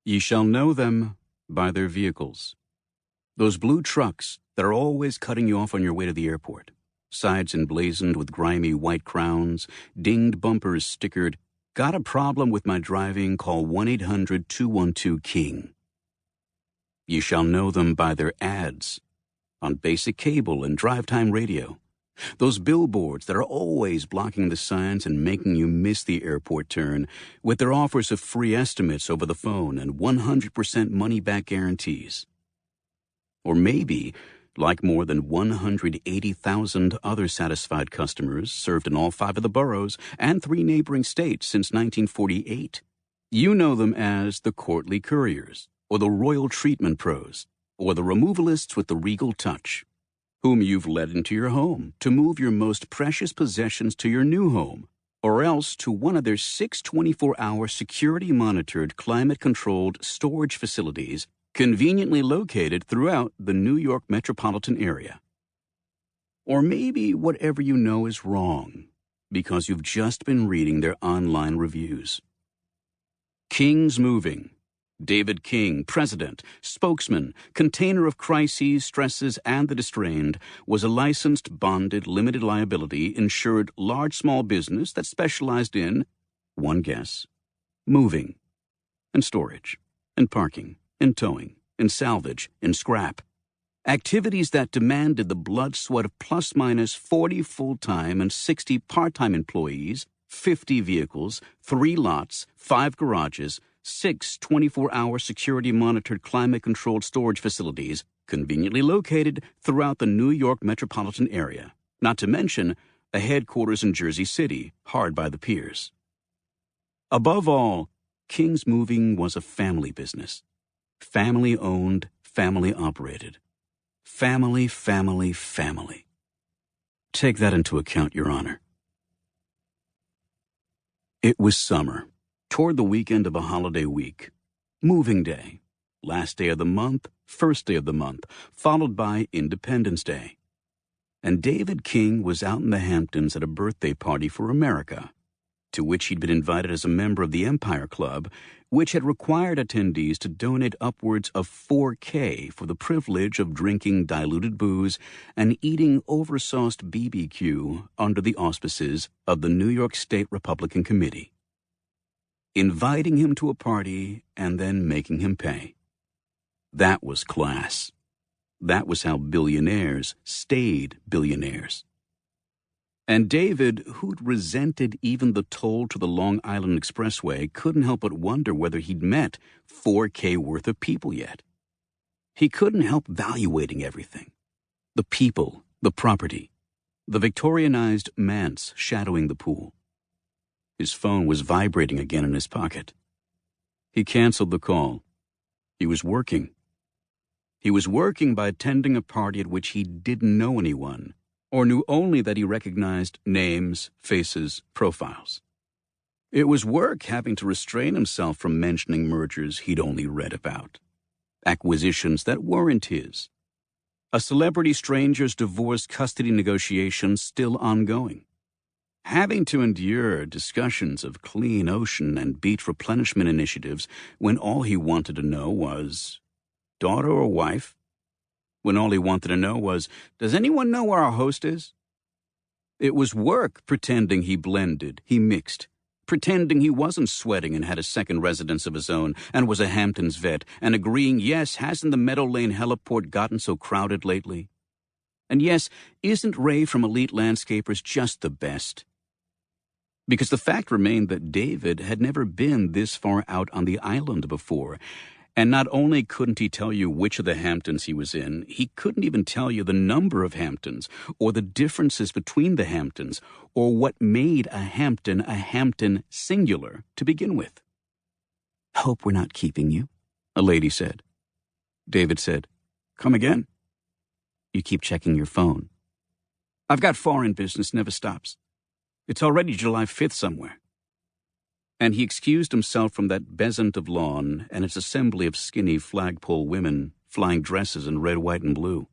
Ye shall know them by their vehicles. Those blue trucks that are always cutting you off on your way to the airport, sides emblazoned with grimy white crowns, dinged bumpers stickered, "Got a problem with my driving? Call 1-800-212-KING." You shall know them by their ads on basic cable and drive-time radio. Those billboards that are always blocking the signs and making you miss the airport turn with their offers of free estimates over the phone and 100% money-back guarantees. Or maybe, like more than 180,000 other satisfied customers served in all 5 of the boroughs and 3 neighboring states since 1948, you know them as the courtly couriers, or the royal treatment pros, or the removalists with the regal touch, whom you've led into your home to move your most precious possessions to your new home, or else to one of their 6 24-hour security-monitored, climate-controlled storage facilities conveniently located throughout the New York metropolitan area. Or maybe whatever you know is wrong because you've just been reading their online reviews. King's Moving. David King, president, spokesman, container of crises, stresses, and the distrained, was a licensed, bonded, limited liability, insured large small business that specialized in, one guess, moving, and storage, and parking, and towing, and salvage, and scrap. Activities that demanded the blood sweat of plus-minus 40 full-time and 60 part-time employees, 50 vehicles, 3 lots, 5 garages, 6 24-hour security-monitored climate-controlled storage facilities conveniently located throughout the New York metropolitan area, not to mention a headquarters in Jersey City, hard by the piers. Above all, King's Moving was a family business. Family-owned, family-operated. Family, family, family. Take that into account, Your Honor. It was summer. Toward the weekend of a holiday week, moving day, last day of the month, first day of the month, followed by Independence Day. And David King was out in the Hamptons at a birthday party for America, to which he'd been invited as a member of the Empire Club, which had required attendees to donate upwards of $4,000 for the privilege of drinking diluted booze and eating oversauced BBQ under the auspices of the New York State Republican Committee. Inviting him to a party and then making him pay. That was class. That was how billionaires stayed billionaires. And David, who'd resented even the toll to the Long Island Expressway, couldn't help but wonder whether he'd met $4,000 worth of people yet. He couldn't help valuating everything. The people, the property, the Victorianized manse shadowing the pool. His phone was vibrating again in his pocket. He canceled the call. He was working. He was working by attending a party at which he didn't know anyone, or knew only that he recognized names, faces, profiles. It was work having to restrain himself from mentioning mergers he'd only read about, acquisitions that weren't his, a celebrity stranger's divorce custody negotiations still ongoing, having to endure discussions of clean ocean and beach replenishment initiatives when all he wanted to know was, daughter or wife? When all he wanted to know was, does anyone know where our host is? It was work pretending he blended, he mixed, pretending he wasn't sweating and had a second residence of his own and was a Hamptons vet, and agreeing, yes, hasn't the Meadow Lane heliport gotten so crowded lately? And yes, isn't Ray from Elite Landscapers just the best? Because the fact remained that David had never been this far out on the island before, and not only couldn't he tell you which of the Hamptons he was in, he couldn't even tell you the number of Hamptons, or the differences between the Hamptons, or what made a Hampton singular to begin with. "Hope we're not keeping you," a lady said. David said, "Come again?" "You keep checking your phone." "I've got foreign business, never stops. It's already July 5th somewhere." And he excused himself from that bezant of lawn and its assembly of skinny flagpole women flying dresses in red, white, and blue.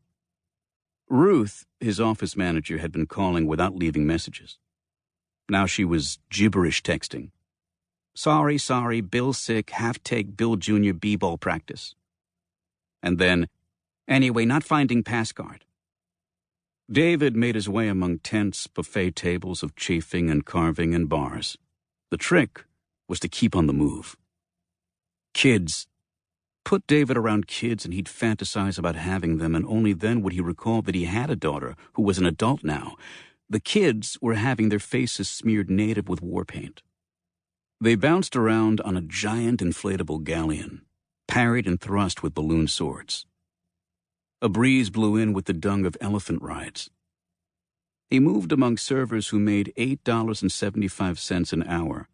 Ruth, his office manager, had been calling without leaving messages. Now she was gibberish texting. Sorry, Bill's sick, have take Bill Jr. b-ball practice. And then, anyway, not finding pass guard. David made his way among tents, buffet tables of chafing and carving and bars. The trick was to keep on the move. Kids. Put David around kids and he'd fantasize about having them, and only then would he recall that he had a daughter who was an adult now. The kids were having their faces smeared native with war paint. They bounced around on a giant inflatable galleon, parried and thrust with balloon swords. A breeze blew in with the dung of elephant rides. He moved among servers who made $8.75 an hour,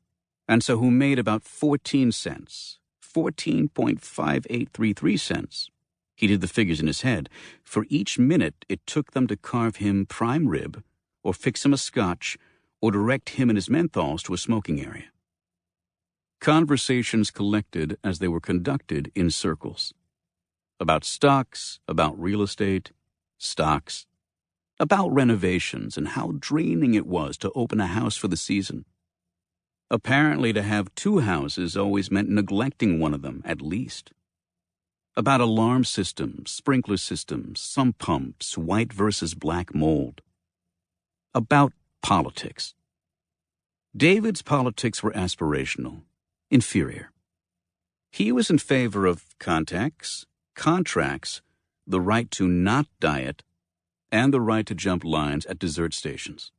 and so who made about 14 cents, 14.5833 cents. He did the figures in his head. For each minute it took them to carve him prime rib, or fix him a scotch, or direct him and his menthols to a smoking area. Conversations collected as they were conducted in circles. About stocks, about real estate, stocks, about renovations and how draining it was to open a house for the season. Apparently to have two houses always meant neglecting one of them, at least. About alarm systems, sprinkler systems, sump pumps, white versus black mold. About politics. David's politics were aspirational, inferior. He was in favor of contacts, contracts, the right to not diet, and the right to jump lines at dessert stations.